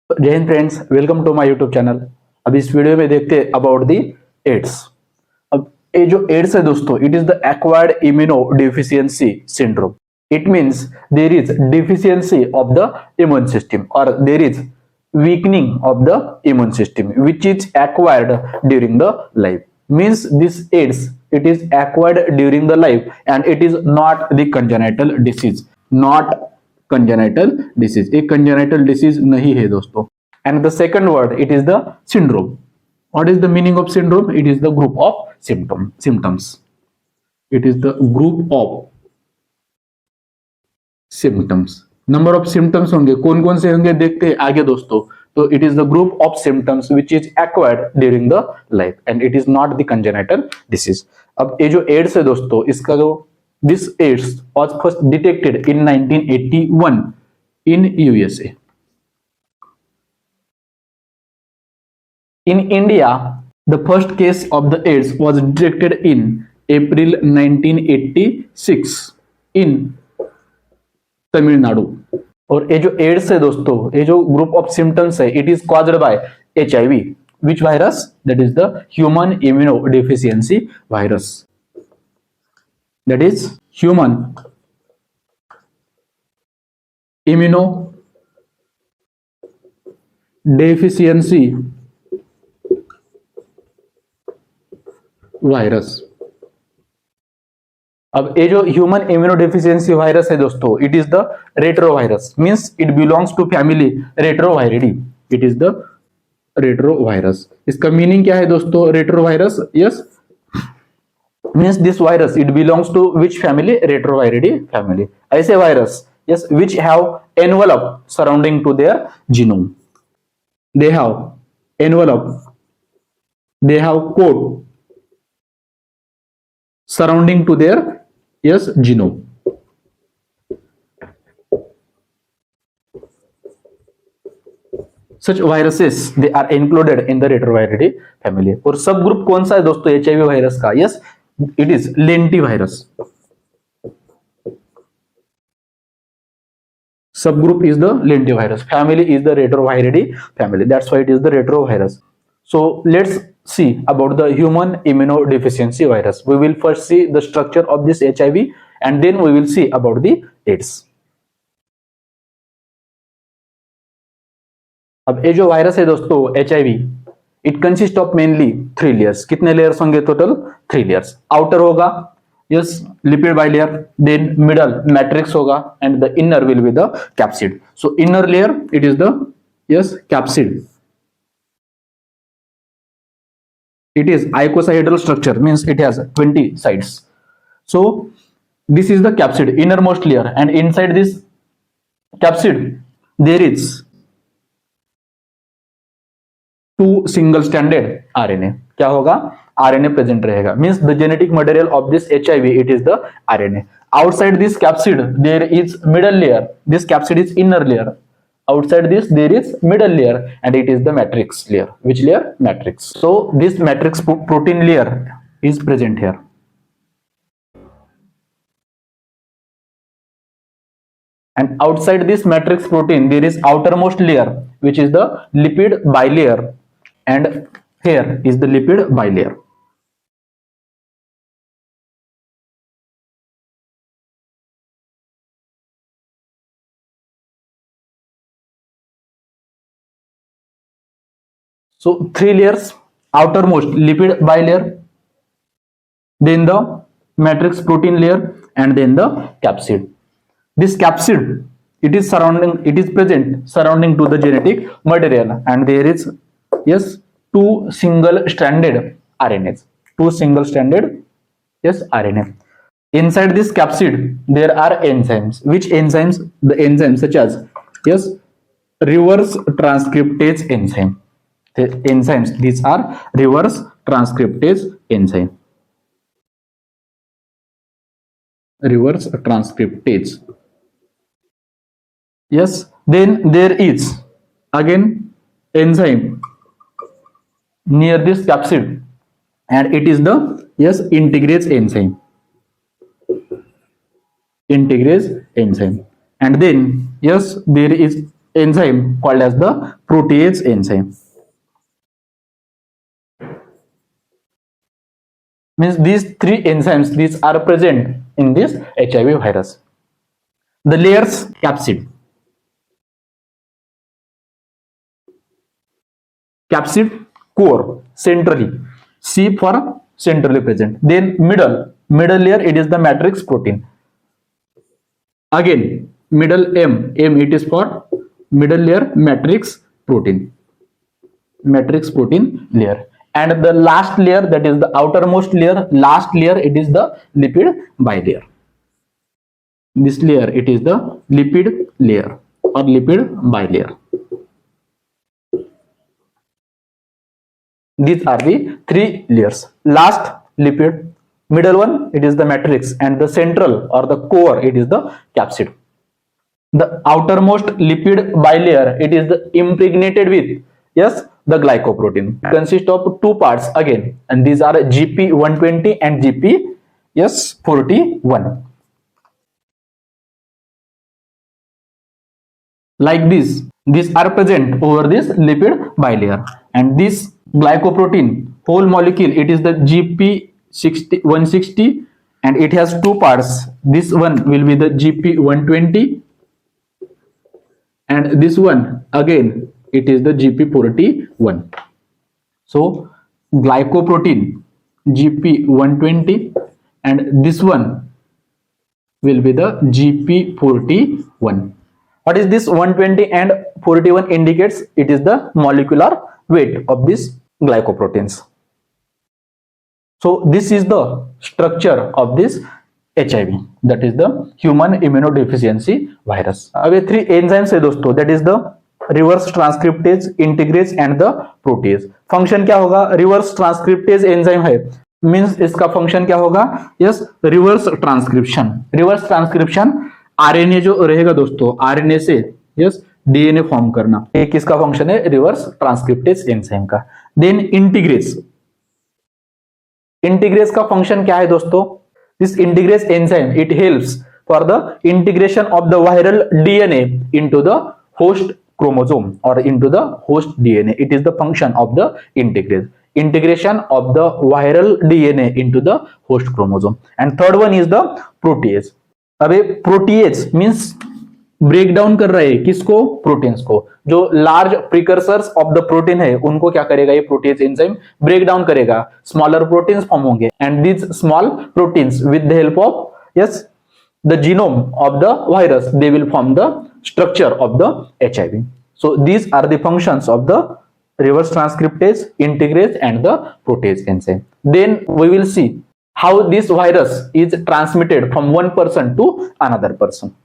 जय हिंद friends, welcome to my YouTube channel. अब इस वीडियो में देखते हैं अबाउट दी एड्स। अब ये जो एड्स है दोस्तों, it is the acquired immunodeficiency syndrome. It means there is deficiency of the immune system और there is weakening of the immune system which is acquired during the life. Means this AIDS, it is acquired during the life and it is not the congenital disease, not congenital disease, एक congenital disease नहीं है दोस्तों। And the second word, it is the syndrome. What is the meaning of syndrome? It is the group of symptoms. It is the group of symptoms. Number of symptoms होंगे, कौन कौन से होंगे देखते हैं आगे दोस्तों। तो it is the group of symptoms which is acquired during the life and it is not the congenital disease. अब ये जो एड्स है दोस्तों, इसका जो this AIDS was first detected in 1981 in USA. In India, the first case of the AIDS was detected in April 1986 in Tamil Nadu. और ये जो एड्स है दोस्तों, ये जो ग्रुप ऑफ सिम्टम्स है, it is caused by HIV। Which virus? That is the human immunodeficiency virus. That is human immunodeficiency virus. अब ये जो ह्यूमन इम्यूनोडेफिशिएंसी वायरस है दोस्तों, it is the retrovirus. Means it belongs to family retroviridae. It is the retrovirus. इसका meaning क्या है दोस्तों? Retrovirus, yes, means this virus it belongs to which family? Retroviridae family. ऐसे virus, yes, which have envelope surrounding to their genome. They have envelope, they have code surrounding to their, yes, genome. Such viruses, they are included in the retroviridity family. और सब group कौन सा है दोस्तों HIV virus का? Yes, it is lentivirus. Subgroup is the lentivirus, family is the retroviridae family. That's why it is the retrovirus. So let's see about the human immunodeficiency virus. We will first see the structure of this HIV and then we will see about the AIDS. अब ये जो virus है दोस्तों HIV, it consist of mainly 3 layers. कितने layers होंगे? Total 3 layers. Outer होगा, yes, lipid bilayer, then middle matrix होगा and the inner will be the capsid. So inner layer it is the, yes, capsid. It is icosahedral structure, means it has 20 sides. So this is the capsid, innermost layer, and inside this capsid there is 2 single stranded RNA. क्या होगा? RNA present रहेगा, means the genetic material of this HIV, it is the RNA. Outside this capsid there is middle layer. This capsid is inner layer. Outside this there is middle layer and it is the matrix layer. Which layer? Matrix. So this matrix protein layer is present here. And outside this matrix protein there is outermost layer which is the lipid bilayer, and here is the lipid bilayer. So 3 layers, outermost lipid bilayer, then the matrix protein layer, and then the capsid. This capsid, it is present surrounding to the genetic material, and there is, yes, 2 single stranded RNAs. 2 single stranded, yes, RNA. Inside this capsid there are enzymes. Which enzymes? The enzymes such as, yes, reverse transcriptase enzyme. The enzymes, these are reverse transcriptase enzyme. Reverse transcriptase. Yes, then there is again enzyme near this capsid and it is the, yes, integrase enzyme. Integrase enzyme. And then, yes, there is enzyme called as the protease enzyme. Means these three enzymes, these are present in this HIV virus. The layers: capsid. Capsid, core, centrally. C for centrally present. Then middle layer, it is the matrix protein. Again, middle M it is for middle layer matrix protein layer. And the last layer, that is the outermost layer, last layer, it is the lipid bilayer. This layer, it is the lipid layer or lipid bilayer. These are the three layers. Last, lipid. Middle one, it is the matrix, and the central or the core, it is the capsid. The outermost lipid bilayer, it is the impregnated with, yes, the glycoprotein. It consists of two parts again, and these are GP120 and GP41. Like this, these are present over this lipid bilayer, and this glycoprotein whole molecule, it is the GP160, and it has two parts. This one will be the GP120, and this one again, it is the GP41. So glycoprotein GP120, and this one will be the GP41. What is this 120 and 41 indicates? It is the molecular weight of these glycoproteins. So this is the structure of this HIV, that is the human immunodeficiency virus. अब three enzymes है दोस्तों, that is the reverse transcriptase, integrase and the protease. Function क्या होगा? Reverse transcriptase enzyme है, means इसका function क्या होगा? Yes, reverse transcription RNA जो रहेगा दोस्तों, आरएनए से यस डीएनए फॉर्म करना, एक किसका फंक्शन है? रिवर्स ट्रांसक्रिप्टेज एंजाइम का. देन इंटीग्रेस का फंक्शन क्या है दोस्तों? This integrase enzyme, it helps for the integration of the viral DNA into the host chromosome or into the host DNA. It is the function of the integration of the viral DNA into the host chromosome. And third one is the protease. अबे protease means break down कर रहे हैं किसको? Proteins को. जो large precursors of the protein है उनको क्या करेगा ये प्रोटीज एंजाइम? ब्रेक डाउन करेगा, स्मॉलर प्रोटीन्स फॉर्म होंगे, and these small proteins with the help of yes the genome of the virus, they will form the structure of the HIV. So these are the functions of the reverse transcriptase, integrase and the protease enzyme. Then we will see how this virus is transmitted from one person to another person.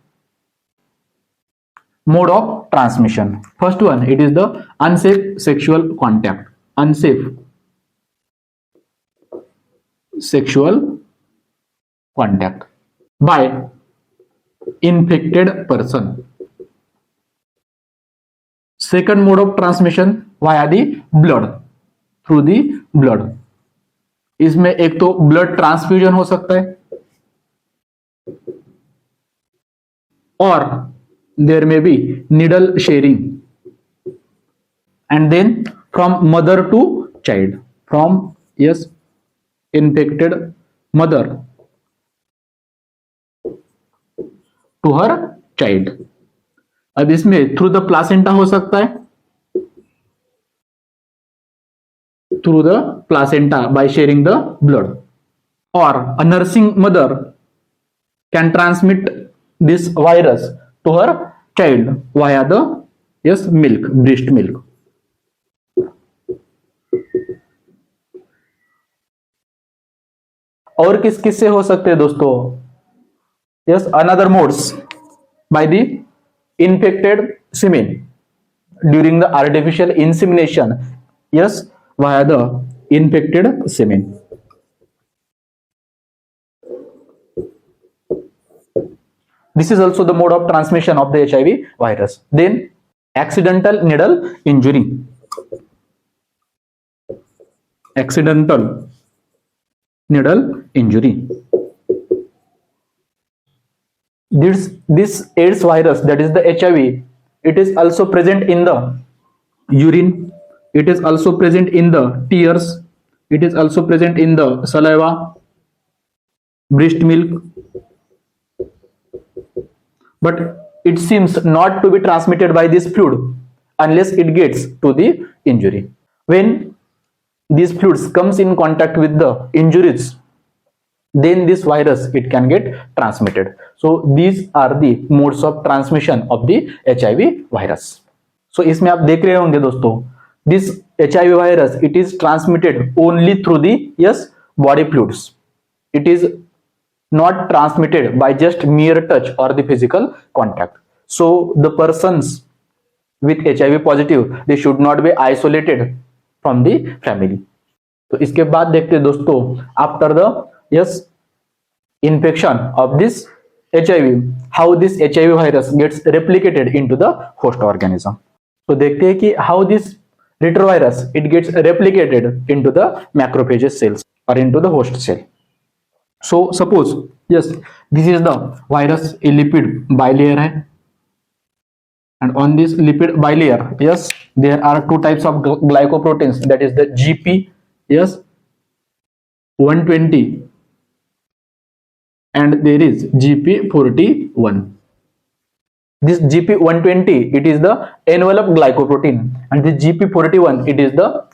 Mode of transmission. First one, it is the unsafe sexual contact. Unsafe sexual contact by infected person. Second mode of transmission via the blood, through the blood. इसमें एक तो blood transfusion हो सकता है, और there में be needle sharing, and then from mother to child, from yes infected mother to her child. अब इसमें थ्रू द प्लासेंटा हो सकता है, through the placenta by sharing the blood, और a nursing mother can transmit this virus to her child via the yes milk, breast milk. और किस किस से हो सकते हैं दोस्तों? Yes, another modes by the infected semen during the artificial insemination. Yes, via the infected semen. This is also the mode of transmission of the HIV virus. Then accidental needle injury. Accidental needle injury. This AIDS virus, that is the HIV, It is also present in the urine. It is also present in the tears. It is also present in the saliva, breast milk, but it seems not to be transmitted by this fluid unless it gets to the injury. When these fluids comes in contact with the injuries, then this virus it can get transmitted. So these are the modes of transmission of the HIV virus. So इसमें आप देख रहे होंगे दोस्तों, this HIV virus it is transmitted only through the body fluids. It is not transmitted by just mere touch or the physical contact. So the persons with HIV positive they should not be isolated from the family. तो इसके बाद देखते हैं दोस्तों, after the infection of this HIV, how this HIV virus gets replicated into the host organism. तो देखते हैं कि how this retrovirus it gets replicated into the macrophages cells or into the host cell. So suppose this is the virus, a lipid bilayer है, and on this lipid bilayer there are two types of glycoproteins, that is the GP 120 and there is GP41. This GP120 it is the envelope glycoprotein and the GP41 it is the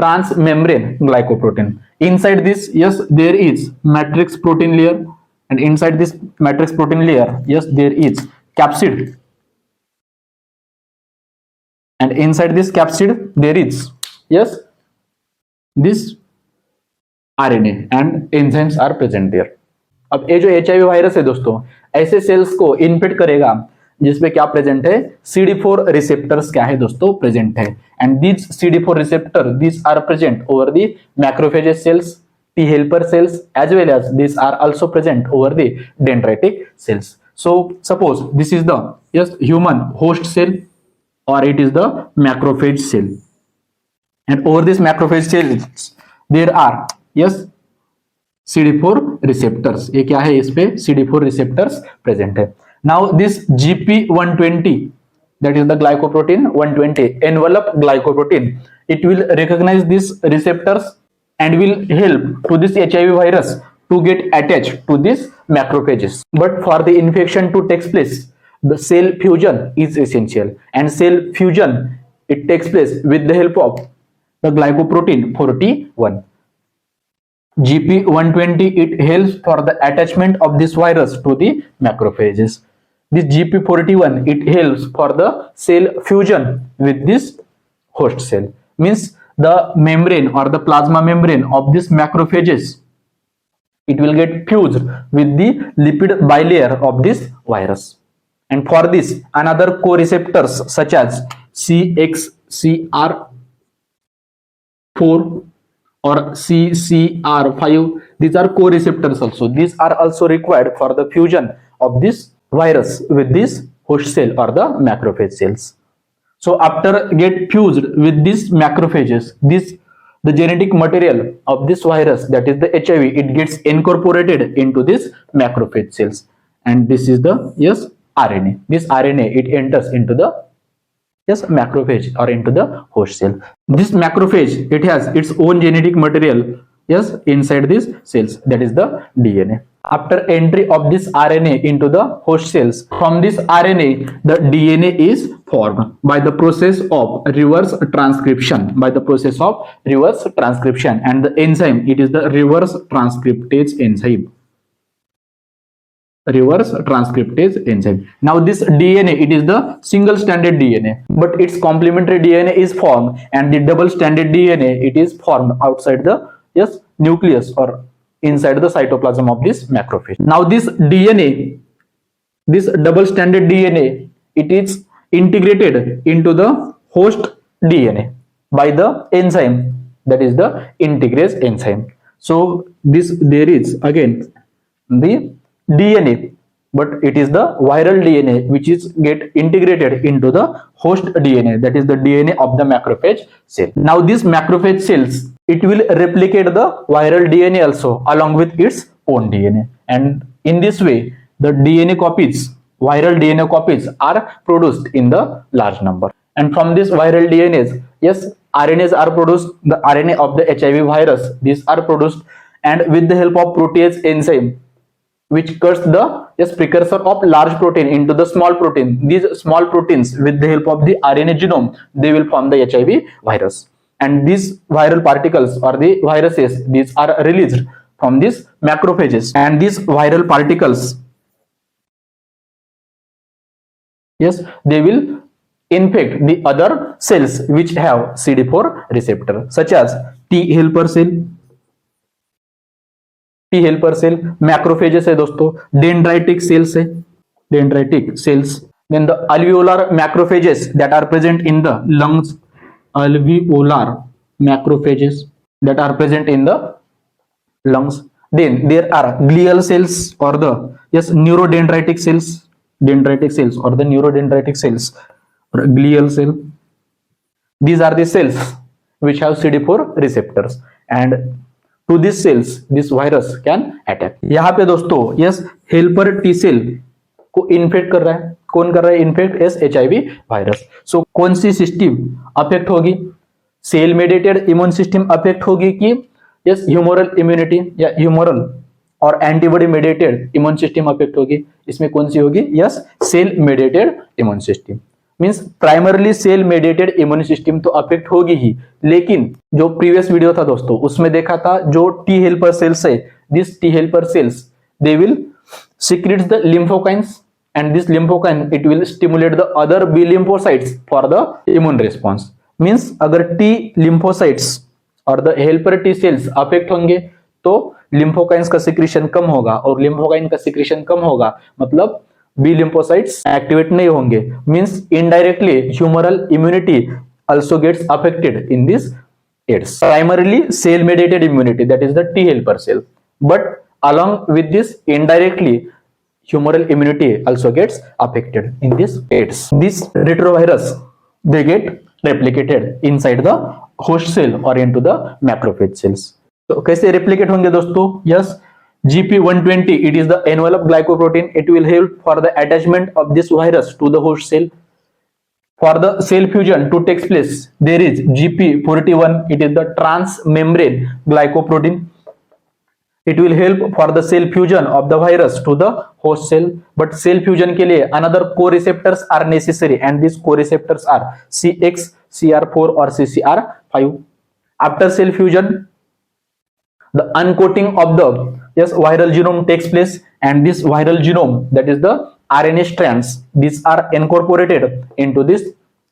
transmembrane glycoprotein. Inside this there is matrix protein layer, and inside this matrix protein layer there is capsid, and inside this capsid there is this RNA and enzymes are present there. अब ये जो HIV virus है दोस्तों, ऐसे sales को infect करेगा जिसमें क्या प्रेजेंट है, CD4 रिसेप्टर्स क्या है दोस्तों, प्रेजेंट है. And this CD4 receptor this are present over the macrophages cells, T helper cells, as well as these are also present over the dendritic cells. So suppose this is the human host cell or it is the macrophage cell, and over this macrophage cells there are CD4 receptors. ये क्या है, इस पे CD4 receptors present है. Now this GP120 that is the glycoprotein 120 envelope glycoprotein, it will recognize these receptors and will help to this HIV virus to get attached to these macrophages. But for the infection to take place, the cell fusion is essential, and cell fusion it takes place with the help of the glycoprotein 41. GP120 it helps for the attachment of this virus to the macrophages. This GP41 it helps for the cell fusion with this host cell. Means the membrane or the plasma membrane of this macrophages it will get fused with the lipid bilayer of this virus. And for this another co-receptors such as CXCR4 or CCR5, these are co-receptors also. These are also required for the fusion of this virus with this host cell or the macrophage cells. So after get fused with these macrophages, the genetic material of this virus, that is the HIV, it gets incorporated into this macrophage cells, and this is the RNA. This RNA it enters into the macrophage or into the host cell. This macrophage it has its own genetic material inside these cells, that is the DNA. After entry of this RNA into the host cells, from this RNA the DNA is formed by the process of reverse transcription, and the enzyme it is the reverse transcriptase enzyme. Now this DNA it is the single stranded DNA, but its complementary DNA is formed, and the double stranded DNA it is formed outside the nucleus or inside the cytoplasm of this macrophage. Now this DNA, this double stranded DNA, it is integrated into the host DNA by the enzyme, that is the integrase enzyme. So there is again the DNA, but it is the viral DNA which is get integrated into the host DNA, that is the DNA of the macrophage cell. Now these macrophage cells it will replicate the viral DNA also along with its own DNA, and in this way the DNA copies viral DNA copies are produced in the large number. And from this viral DNAs, yes, RNAs are produced, the RNA of the HIV virus, these are produced, and with the help of protease enzyme, which cuts the precursor of large protein into the small protein. These small proteins, with the help of the RNA genome, they will form the HIV virus. And these viral particles or the viruses, these are released from these macrophages. And these viral particles, yes, they will infect the other cells which have CD4 receptor, such as T helper cell, macrophages है दोस्तों, dendritic cells है, dendritic cells, then the alveolar macrophages that are present in the lungs, alveolar macrophages that are present in the lungs. Then there are glial cells or the neurodendritic cells, or the neurodendritic cells, or glial cell. These are the cells which have CD4 receptors, and to these cells this virus can attack. यहाँ पे दोस्तों helper T cell को infect कर रहा है. कौन कर रहा है इन्फेक्ट? HIV virus. सो कौन सी सिस्टम अफेक्ट होगी? Cell mediated immune system affect होगी कि ह्यूमरल इम्यूनिटी या ह्यूमरल और antibody mediated immune system affect होगी? इसमें कौन सी होगी? Cell mediated immune system. Means primarily cell mediated immune system तो अफेक्ट होगी ही, लेकिन जो प्रीवियस वीडियो था दोस्तों उसमें देखा था जो टी हेल्पर सेल्स है, this T helper cells they will secretes the lymphokines, and this lymphokine it will stimulate the other B lymphocytes for the immune response. Means अगर T lymphocytes और the helper T cells affect होंगे तो lymphocytes का secretion कम होगा, और lymphocyte का secretion कम होगा मतलब B lymphocytes activate नहीं होंगे. Means indirectly humoral immunity also gets affected in this AIDS. Primarily cell mediated immunity, that is the T helper cell, but along with this indirectly humoral immunity also gets affected in this AIDS. This retrovirus they get replicated inside the host cell or into the macrophage cells. तो कैसे replicate होंगे दोस्तों? GP120 it is the envelope glycoprotein. It will help for the attachment of this virus to the host cell. For the cell fusion to take place, there is GP41. It is the transmembrane glycoprotein. It will help for the cell fusion of the virus to the host cell. But cell fusion के लिए another co-receptors are necessary, and these co-receptors are CXCR4 or CCR5. After cell fusion, the uncoating of the viral genome takes place, and this viral genome, that is the RNA strands, these are incorporated into this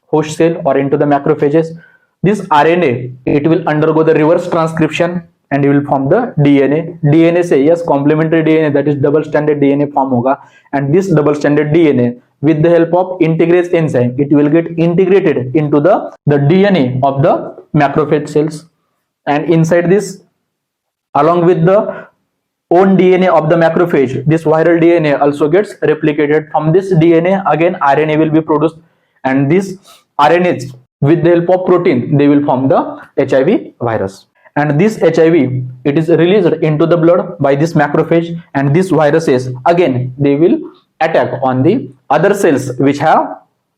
host cell or into the macrophages. This RNA it will undergo the reverse transcription and it will form the DNA. DNA से complementary DNA, that is double stranded DNA form होगा, and this double stranded DNA with the help of integrase enzyme it will get integrated into the DNA of the macrophage cells, and inside this along with the own DNA of the macrophage, this viral DNA also gets replicated. From this DNA again RNA will be produced, and this RNAs with the help of protein they will form the HIV virus. And this HIV it is released into the blood by this macrophage, and these viruses again they will attack on the other cells which have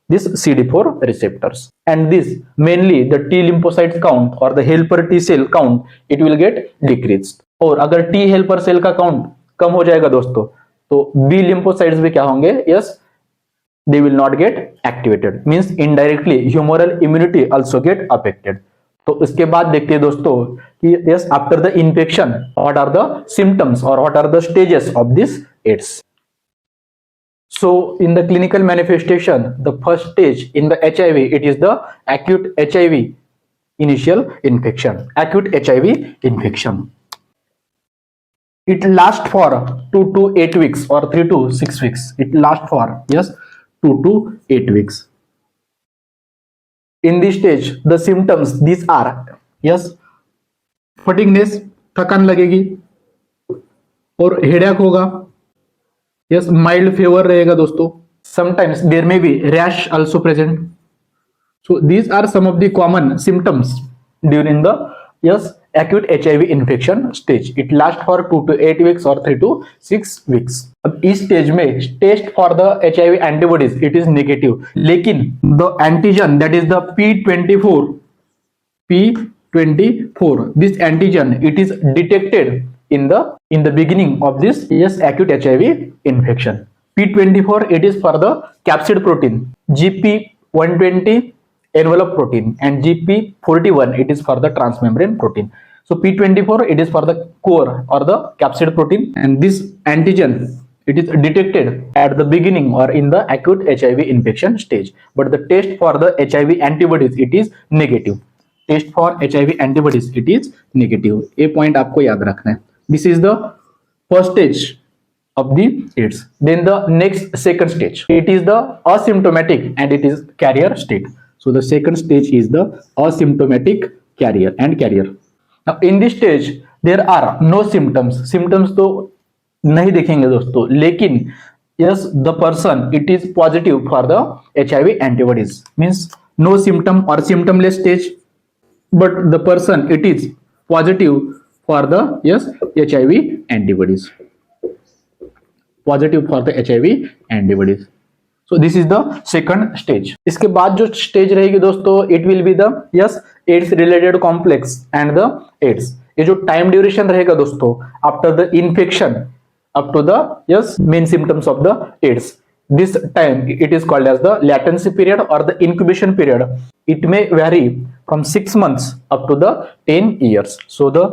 this CD4 receptors, and this mainly the T lymphocyte count or the helper T cell count it will get decreased. और अगर T helper cell का count कम हो जाएगा दोस्तों तो B lymphocytes भी क्या होंगे? They will not get activated. Means indirectly humoral immunity also get affected. तो इसके बाद देखते हैं दोस्तों कि after the infection what are the symptoms और what are the stages of this AIDS. So in the clinical manifestation, the first stage in the HIV it is the acute HIV initial infection. Acute HIV infection. It lasts for 2 to 8 weeks or 3 to 6 weeks. It lasts for 2 to 8 weeks. In this stage, the symptoms these are fatigueness, थकान लगेगी, और headache होगा, mild fever रहेगा दोस्तों. Sometimes there may be rash also present. So these are some of the common symptoms during the acute HIV infection stage. It lasts for 2 to 8 weeks or 3 to 6 weeks. अब इस stage में test for the HIV antibodies it is negative, लेकिन the antigen that is the P24, this antigen it is detected in the beginning of this acute HIV infection. P24 it is for the capsid protein, GP120 envelope protein, and GP41 it is for the transmembrane protein. So P24 it is for the core or the capsid protein, and this antigen it is detected at the beginning or in the acute HIV infection stage, but the test for the HIV antibodies it is negative. Test for HIV antibodies it is negative. ये point आपको याद रखना है. This is the first stage of the AIDS. Then the next second stage it is the asymptomatic and it is carrier state. So the second stage is the asymptomatic carrier and carrier. Now in this stage there are no symptoms. Symptoms तो नहीं देखेंगे दोस्तों, लेकिन yes the person it is positive for the HIV antibodies. Means no symptom और symptomless stage, but the person it is positive for the HIV antibodies, positive for the HIV antibodies. So this is the second stage. इसके बाद जो stage रहेगी दोस्तों it will be the AIDS related complex and the AIDS. ये जो time duration रहेगा दोस्तों after the infection up to the main symptoms of the AIDS. This time it is called as the latency period or the incubation period. It may vary from 6 months up to the 10 years. So the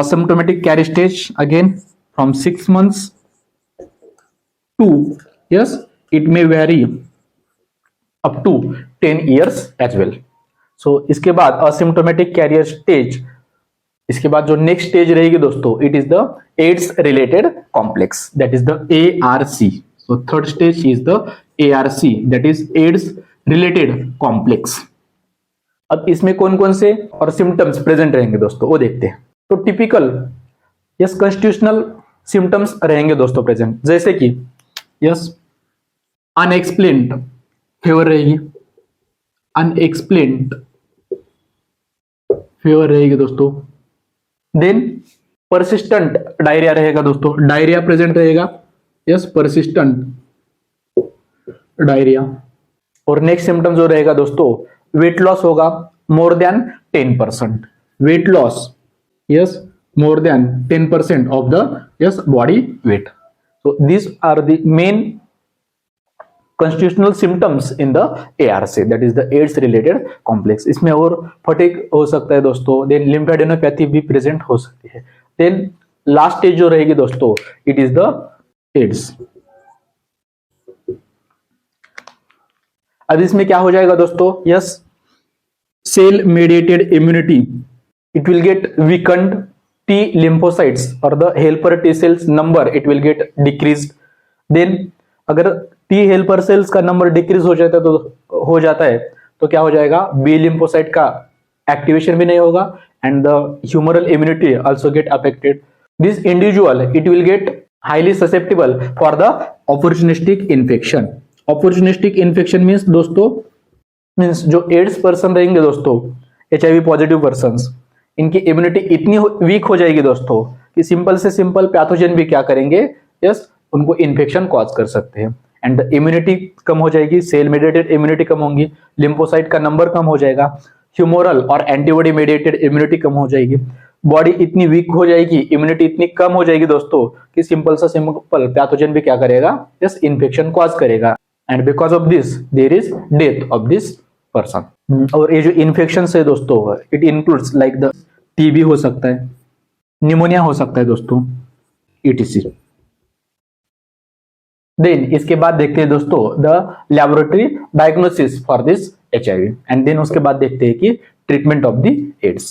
asymptomatic carrier stage again from 6 months to it may vary up to 10 years as well. So इसके बाद asymptomatic carrier stage, इसके बाद जो next stage रहेगी दोस्तों it is the AIDS related complex, that is the ARC. So third stage is the ARC, that is AIDS related complex. अब इसमें कौन कौन से और सिम्टम्स प्रेजेंट रहेंगे दोस्तों वो देखते हैं. तो टिपिकल कॉन्स्टिट्यूशनल सिम्टम्स रहेंगे दोस्तों प्रेजेंट, जैसे कि अनएक्सप्लेन्ड फीवर रहेगी, अनएक्सप्लेन्ड फीवर रहेगी दोस्तों. देन परसिस्टेंट डायरिया रहेगा दोस्तों, डायरिया प्रेजेंट रहेगा, परसिस्टेंट डायरिया. और नेक्स्ट सिम्टम जो रहेगा दोस्तों वेट लॉस होगा more than 10%, weight loss more than 10% of the body weight. So this are the main constitutional symptoms in the ARC, that is the AIDS related complex. इसमें और fatigue हो सकता है दोस्तों, देन लिम्फेडेनोपैथी भी present हो सकती है. देन लास्ट स्टेज जो रहेगी दोस्तों इट इज द एड्स. अब इसमें क्या हो जाएगा दोस्तों, cell mediated immunity it will get weakened, T lymphocytes और the helper T cells number it will get decreased. Then अगर T हेल्पर सेल्स का नंबर डिक्रीज हो जाता है तो क्या हो जाएगा, B लिम्फोसाइट का एक्टिवेशन भी नहीं होगा and the humoral immunity also get affected. This individual it will get highly susceptible for the opportunistic infection. Opportunistic infection means जो एड्स पर्सन रहेंगे दोस्तों, HIV पॉजिटिव पर्संस, इनकी इम्यूनिटी इतनी वीक हो जाएगी दोस्तों कि सिंपल से सिंपल पैथोजन भी क्या करेंगे, उनको इन्फेक्शन कॉज कर सकते हैं. एंड इम्यूनिटी कम हो जाएगी, सेल मेडिएटेड इम्यूनिटी कम होगी, लिम्फोसाइट का नंबर कम हो जाएगा, ह्यूमोरल और एंटीबॉडी मेडिएटेड इम्यूनिटी कम हो जाएगी, बॉडी इतनी वीक हो जाएगी, इम्यूनिटी इतनी कम हो जाएगी दोस्तों कि सिंपल सा सिंपल पैथोजन भी क्या करेगा, इन्फेक्शन कॉज करेगा. And because of this there is death of this person. और ये जो इन्फेक्शन है दोस्तों it includes like the TB हो सकता है, निमोनिया हो सकता है दोस्तों, ETC. देन इसके बाद देखते हैं दोस्तों the laboratory diagnosis for this HIV and then उसके बाद देखते हैं कि treatment of the AIDS.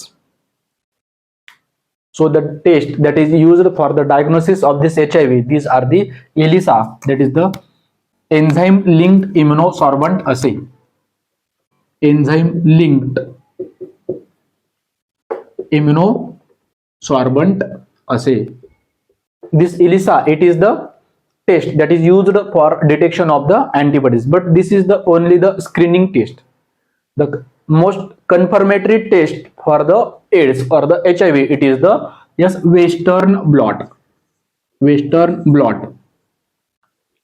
So the test that is used for the diagnosis of this HIV, these are the ELISA, that is the enzyme linked immunosorbent assay, enzyme linked immunosorbent assay. This ELISA it is the test that is used for detection of the antibodies, but this is the only the screening test. The most confirmatory test for the AIDS or the HIV, it is the Western blot. Western blot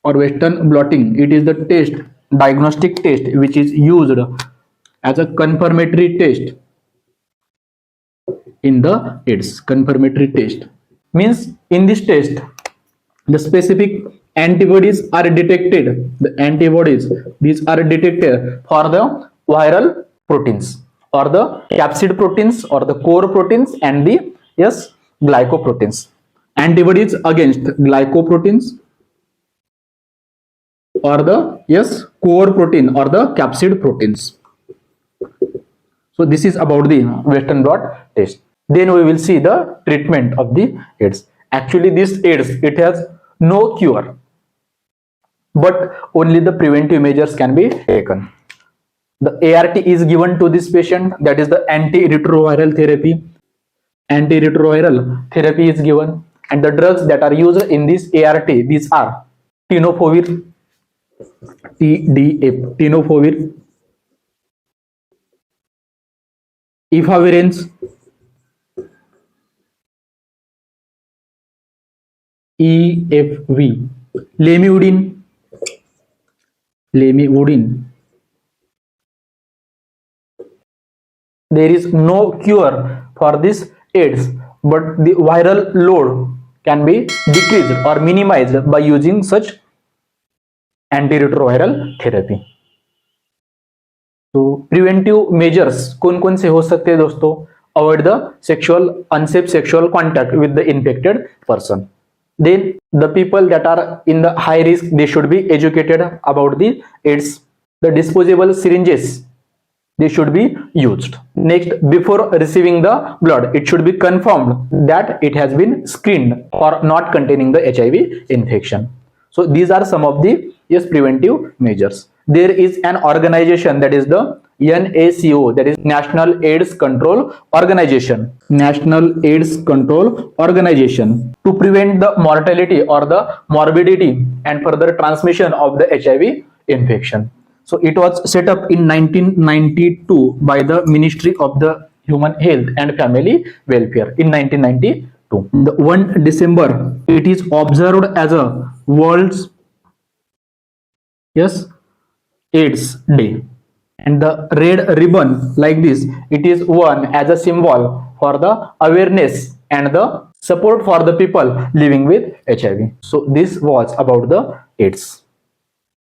or Western blotting. It is the test, diagnostic test, which is used as a confirmatory test in the AIDS. Confirmatory test means in this test, the specific antibodies are detected. The antibodies, these are detected for the viral proteins or the capsid proteins or the core proteins and the glycoproteins. Antibodies against glycoproteins or the core protein or the capsid proteins. So this is about the Western blot test. Then we will see the treatment of the AIDS. Actually, this AIDS, it has no cure, but only the preventive measures can be taken. The ART is given to this patient, that is the antiretroviral therapy. Antiretroviral therapy is given, and the drugs that are used in this ART, these are tenofovir, TDF, tenofovir, efavirenz, EFV, lamivudine, There is no cure for this AIDS, but the viral load can be decreased or minimized by using such antiretroviral therapy. तो preventive measures कौन कौन से हो सकते हैं दोस्तों? Avoid the sexual unsafe sexual contact with the infected person. Then the people that are in the high risk, they should be educated about the AIDS. The disposable syringes, they should be used. Next, before receiving the blood, it should be confirmed that it has been screened for not containing the HIV infection. So these are some of the preventive measures. There is an organization, that is the NACO, that is National AIDS Control Organization. National AIDS Control Organization, to prevent the mortality or the morbidity and further transmission of the HIV infection. So it was set up in 1992 by the Ministry of the Human Health and Family Welfare in 1992. The 1 December, it is observed as a World's AIDS Day. And the red ribbon like this, it is worn as a symbol for the awareness and the support for the people living with HIV. So this was about the AIDS.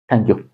Thank you.